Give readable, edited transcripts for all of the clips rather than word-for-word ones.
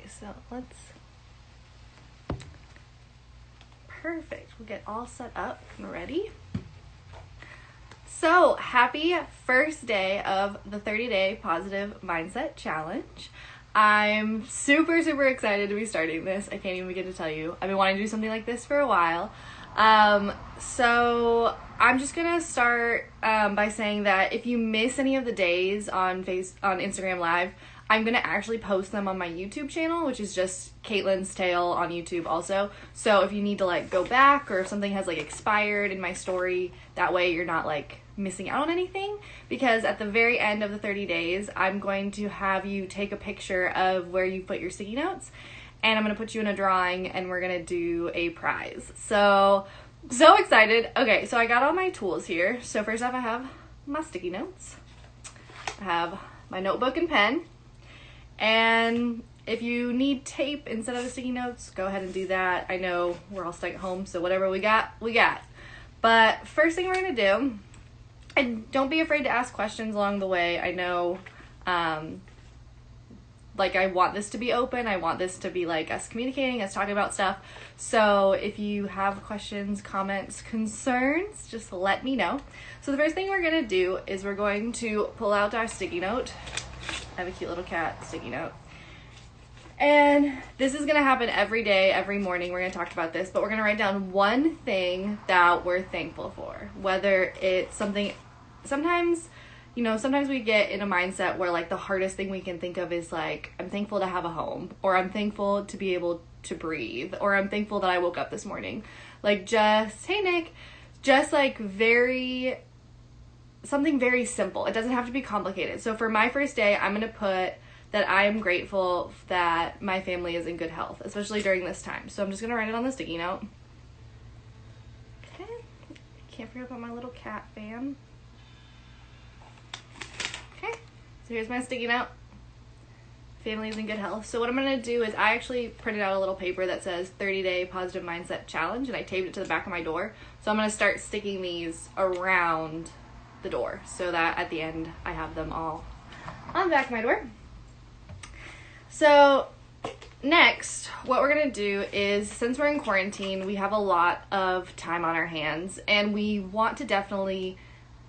so let's, perfect. We'll get all set up and ready. So happy first day of the 30-day positive mindset challenge. I'm super excited to be starting this. I can't even begin to tell you. I've been wanting to do something like this for a while. So I'm just gonna start by saying that if you miss any of the days on Instagram Live, I'm gonna actually post them on my YouTube channel, which is just Kaitlyn's Tale on YouTube also. So if you need to like go back, or if something has like expired in my story, that way you're not like missing out on anything. Because at the very end of the 30 days, I'm going to have you take a picture of where you put your sticky notes, and I'm gonna put you in a drawing, and we're gonna do a prize. So excited. Okay, so I got all my tools here. So first off, I have my sticky notes. I have my notebook and pen. And if you need tape instead of the sticky notes, go ahead and do that. I know we're all stuck at home, so whatever we got, we got. But first thing we're gonna do, and don't be afraid to ask questions along the way. I know, like, I want this to be open. I want this to be like us communicating, us talking about stuff. So if you have questions, comments, concerns, just let me know. So the first thing we're gonna do is we're going to pull out our sticky note. I have a cute little cat sticky note. And this is gonna happen every day, every morning. We're gonna talk about this, but we're gonna write down one thing that we're thankful for. Whether it's something, sometimes we get in a mindset where like the hardest thing we can think of is like, I'm thankful to have a home, or I'm thankful to be able to breathe, or I'm thankful that I woke up this morning. Like just, hey Nick, just like something very simple. It doesn't have to be complicated. So for my first day, I'm going to put that I am grateful that my family is in good health, especially during this time. So I'm just going to write it on the sticky note. Okay. Can't forget about my little cat fan. Okay. So here's my sticky note. Family is in good health. So what I'm going to do is I actually printed out a little paper that says 30-day positive mindset challenge, and I taped it to the back of my door. So I'm going to start sticking these around the door so that at the end I have them all on the back of my door. So next, what we're gonna do is, since we're in quarantine, we have a lot of time on our hands, and we want to definitely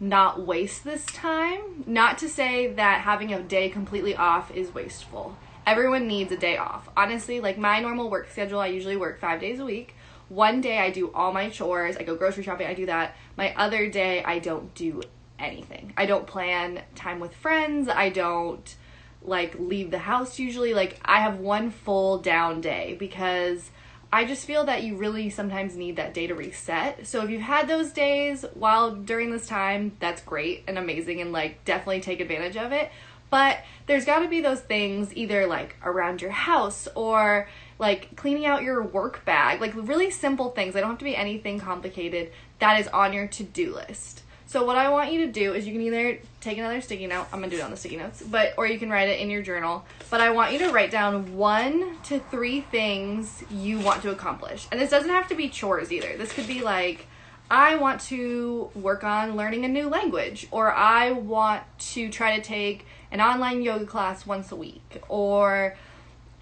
not waste this time. Not to say that having a day completely off is wasteful. Everyone needs a day off. Honestly, like my normal work schedule, I usually work 5 days a week. One day I do all my chores, I go grocery shopping, I do that. My other day I don't do anything. I don't plan time with friends. I don't like leave the house usually. Like I have one full down day because I just feel that you really sometimes need that day to reset. So if you've had those days while during this time, that's great and amazing, and like definitely take advantage of it. But there's got to be those things either like around your house, or like cleaning out your work bag, like really simple things. They don't have to be anything complicated that is on your to-do list. So what I want you to do is you can either take another sticky note, I'm going to do it on the sticky notes, or you can write it in your journal, but I want you to write down 1 to 3 things you want to accomplish. And this doesn't have to be chores either. This could be like, I want to work on learning a new language, or I want to try to take an online yoga class once a week, or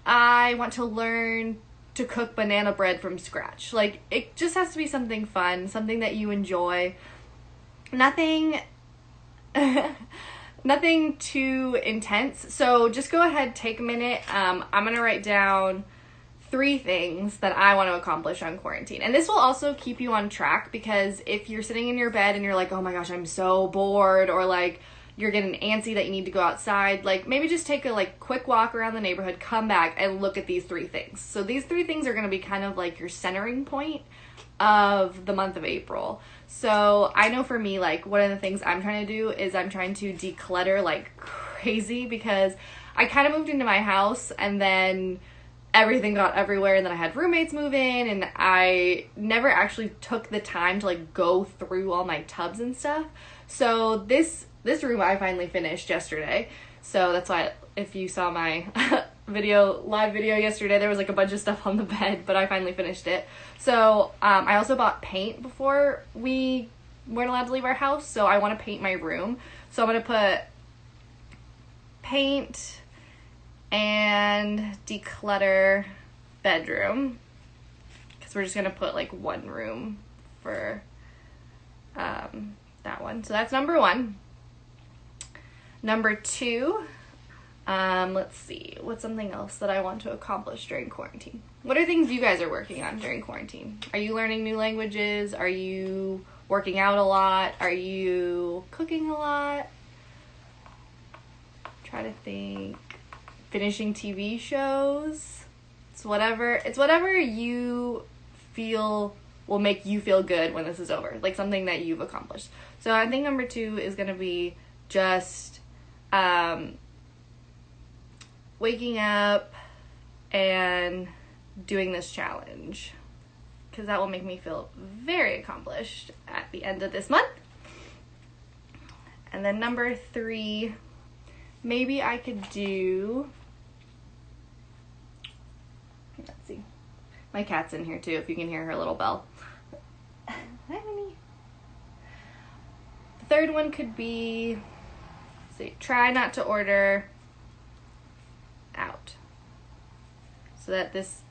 I want to learn to cook banana bread from scratch. Like, it just has to be something fun, something that you enjoy. Nothing too intense. So just go ahead, take a minute. I'm going to write down 3 things that I want to accomplish on quarantine. And this will also keep you on track, because if you're sitting in your bed and you're like, oh my gosh, I'm so bored, or like you're getting antsy that you need to go outside, like maybe just take a like quick walk around the neighborhood, come back and look at these 3 things. So these 3 things are going to be kind of like your centering point of the month of April. So I know for me, like one of the things I'm trying to do is I'm trying to declutter like crazy, because I kind of moved into my house and then everything got everywhere, and then I had roommates move in, and I never actually took the time to like go through all my tubs and stuff. So this room I finally finished yesterday. So that's why if you saw my live video yesterday, there was like a bunch of stuff on the bed, but I finally finished it. So I also bought paint before we weren't allowed to leave our house, so I want to paint my room. So I'm going to put paint and declutter bedroom, because we're just gonna put like one room for that one. So that's number 1. Number 2, let's see, what's something else that I want to accomplish during quarantine? What are things you guys are working on during quarantine? Are you learning new languages? Are you working out a lot? Are you cooking a lot? Try to think. Finishing TV shows. It's whatever you feel will make you feel good when this is over. Like something that you've accomplished. So I think number 2 is going to be just waking up and doing this challenge, because that will make me feel very accomplished at the end of this month. And then number 3, maybe I could do, let's see, my cat's in here too, if you can hear her little bell. Hi, honey. The third one could be, let's see, try not to order out. So that this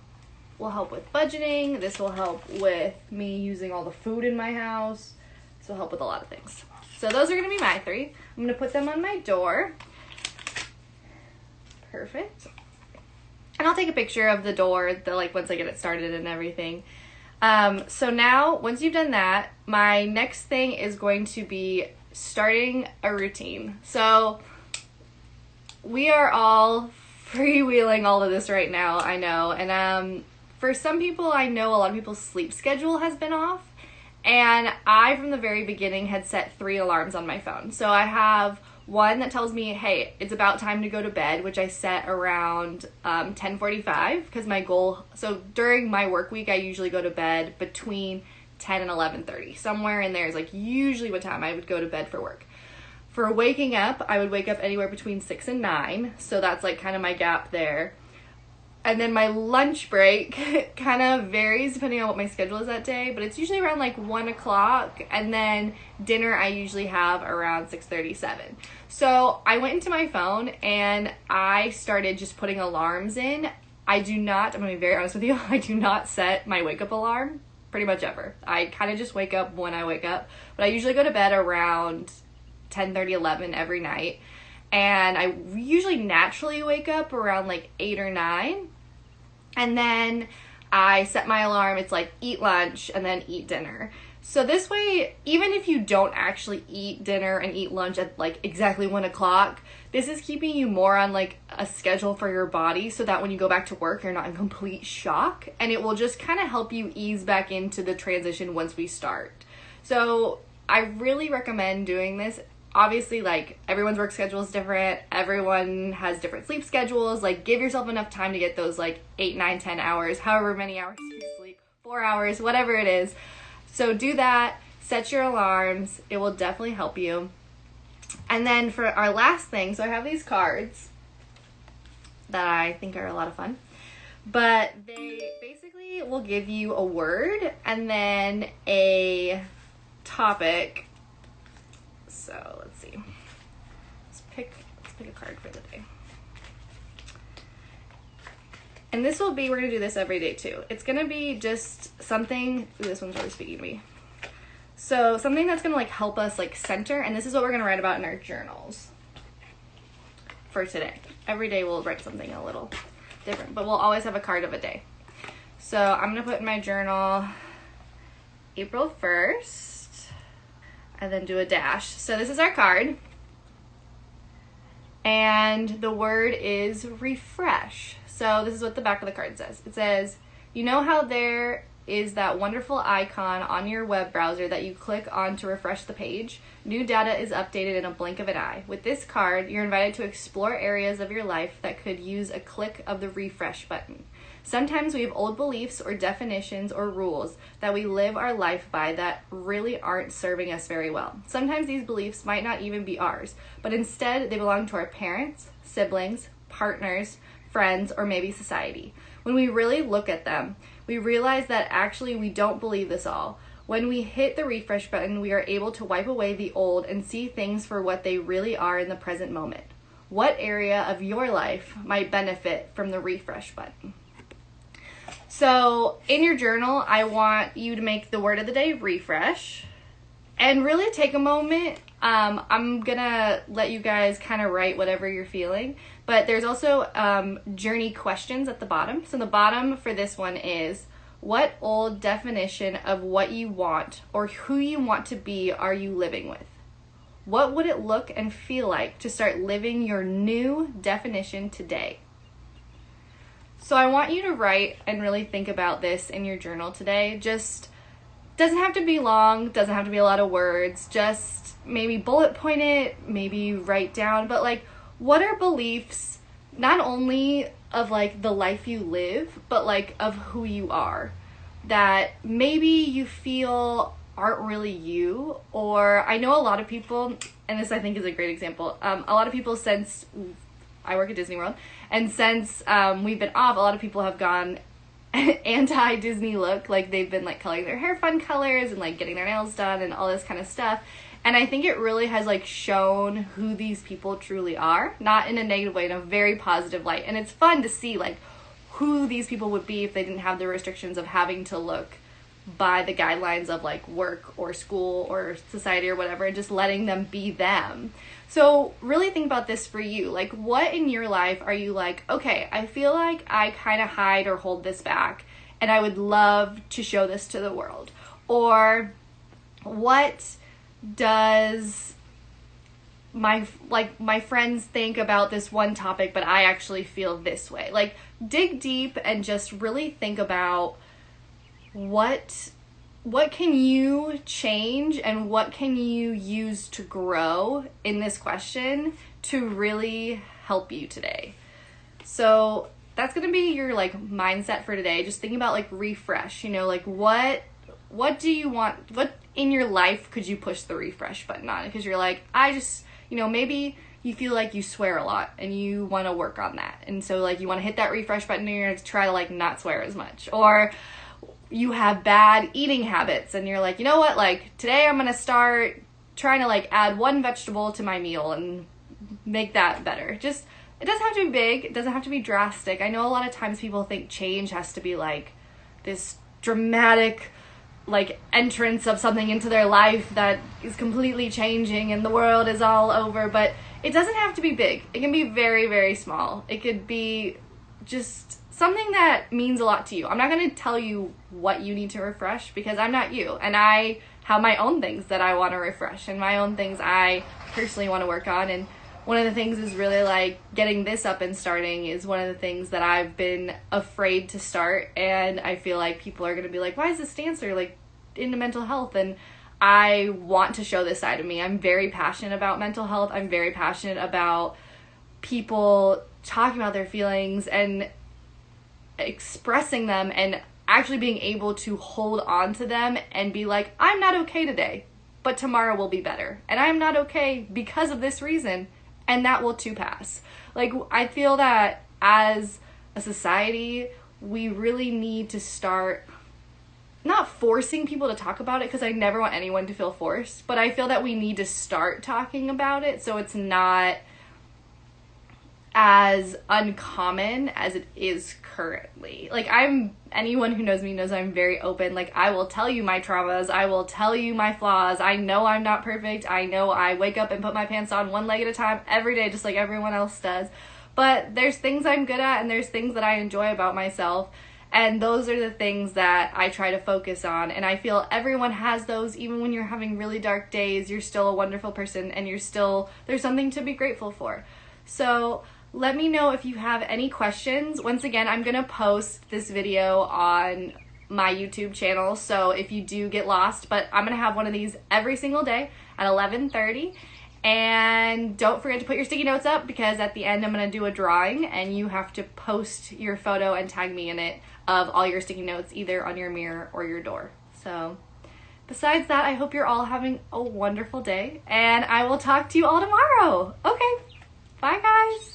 will help with budgeting. This will help with me using all the food in my house. This will help with a lot of things. So those are going to be my 3. I'm going to put them on my door. Perfect. And I'll take a picture of the door, once I get it started and everything. So now, once you've done that, my next thing is going to be starting a routine. So we are all freewheeling all of this right now, I know. And for some people, I know a lot of people's sleep schedule has been off. And I, from the very beginning, had set 3 alarms on my phone. So I have one that tells me, hey, it's about time to go to bed, which I set around 10:45, because my goal, so during my work week, I usually go to bed between 10 and 11:30. Somewhere in there is like usually what time I would go to bed for work. For waking up, I would wake up anywhere between 6 and 9, so that's like kind of my gap there. And then my lunch break kind of varies depending on what my schedule is that day, but it's usually around like 1 o'clock, and then dinner I usually have around 6:37. So I went into my phone and I started just putting alarms in. I'm going to be very honest with you, I do not set my wake up alarm pretty much ever. I kind of just wake up when I wake up, but I usually go to bed around 10:30, 11 every night. And I usually naturally wake up around like 8 or 9. And then I set my alarm. It's like eat lunch and then eat dinner. So this way, even if you don't actually eat dinner and eat lunch at like exactly 1 o'clock, this is keeping you more on like a schedule for your body, so that when you go back to work, you're not in complete shock. And it will just kind of help you ease back into the transition once we start. So I really recommend doing this. Obviously, like, everyone's work schedule is different. Everyone has different sleep schedules. Like, give yourself enough time to get those, like, 8, 9, 10 hours, however many hours you sleep, 4 hours, whatever it is. So do that. Set your alarms. It will definitely help you. And then for our last thing, so I have these cards that I think are a lot of fun. But they basically will give you a word and then a topic. So let's see. Let's pick a card for the day. And this will be, we're gonna do this every day too. It's gonna be just something, ooh, this one's really speaking to me. So something that's gonna like help us like center, and this is what we're gonna write about in our journals for today. Every day we'll write something a little different, but we'll always have a card of a day. So I'm gonna put in my journal April 1st. And then do a dash. So this is our card. And the word is refresh. So this is what the back of the card says. It says, you know how there is that wonderful icon on your web browser that you click on to refresh the page? New data is updated in a blink of an eye. With this card, you're invited to explore areas of your life that could use a click of the refresh button. Sometimes we have old beliefs or definitions or rules that we live our life by that really aren't serving us very well. Sometimes these beliefs might not even be ours, but instead they belong to our parents, siblings, partners, friends, or maybe society. When we really look at them, we realize that actually we don't believe this all. When we hit the refresh button, we are able to wipe away the old and see things for what they really are in the present moment. what area of your life might benefit from the refresh button. So in your journal, I want you to make the word of the day refresh and really take a moment. I'm gonna let you guys kind of write whatever you're feeling, but there's also journey questions at the bottom. So the bottom for this one is, what old definition of what you want or who you want to be are you living with? What would it look and feel like to start living your new definition today? So I want you to write and really think about this in your journal today. Just doesn't have to be long, doesn't have to be a lot of words, just maybe bullet point it, maybe write down, but like, what are beliefs not only of like the life you live, but like of who you are, that maybe you feel aren't really you? Or I know a lot of people, and this I think is a great example, a lot of people, since I work at Disney World, and since we've been off, a lot of people have gone anti-Disney look, like they've been like coloring their hair fun colors and like getting their nails done and all this kind of stuff. And I think it really has like shown who these people truly are, not in a negative way, in a very positive light. And it's fun to see like who these people would be if they didn't have the restrictions of having to look by the guidelines of like work or school or society or whatever, and just letting them be them. So really think about this for you. Like, what in your life are you like, okay, I feel like I kind of hide or hold this back and I would love to show this to the world? Or what does my friends think about this one topic, but I actually feel this way? Like, dig deep and just really think about what can you change and what can you use to grow in this question to really help you today. So that's going to be your like mindset for today. Just thinking about like refresh, you know, like what do you want? What in your life could you push the refresh button on? Because you're like, I just, you know, maybe you feel like you swear a lot and you want to work on that. And so like you want to hit that refresh button and you're going to try to like not swear as much. Or you have bad eating habits and you're like, you know what, like today I'm going to start trying to like add one vegetable to my meal and make that better. Just, it doesn't have to be big. It doesn't have to be drastic. I know a lot of times people think change has to be like this dramatic like entrance of something into their life that is completely changing and the world is all over, but it doesn't have to be big. It can be very, very small. It could be just something that means a lot to you. I'm not going to tell you what you need to refresh because I'm not you, and I have my own things that I want to refresh and my own things I personally want to work on. And one of the things is really like getting this up and starting is one of the things that I've been afraid to start, and I feel like people are going to be like, why is this dancer like into mental health? And I want to show this side of me. I'm very passionate about mental health. I'm very passionate about people talking about their feelings and expressing them and actually being able to hold on to them and be like, I'm not okay today, but tomorrow will be better. And I'm not okay because of this reason, and that will too pass. Like, I feel that as a society, we really need to start not forcing people to talk about it, because I never want anyone to feel forced, but I feel that we need to start talking about it so it's not as uncommon as it is currently. Like, anyone who knows me knows I'm very open. Like, I will tell you my traumas, I will tell you my flaws. I know I'm not perfect. I know I wake up and put my pants on one leg at a time every day, just like everyone else does. But there's things I'm good at and there's things that I enjoy about myself. And those are the things that I try to focus on. And I feel everyone has those. Even when you're having really dark days, you're still a wonderful person and there's something to be grateful for. So let me know if you have any questions. Once again, I'm going to post this video on my YouTube channel, so if you do get lost, but I'm going to have one of these every single day at 11:30. And don't forget to put your sticky notes up, because at the end I'm going to do a drawing and you have to post your photo and tag me in it of all your sticky notes, either on your mirror or your door. So besides that, I hope you're all having a wonderful day, and I will talk to you all tomorrow. Okay, bye guys.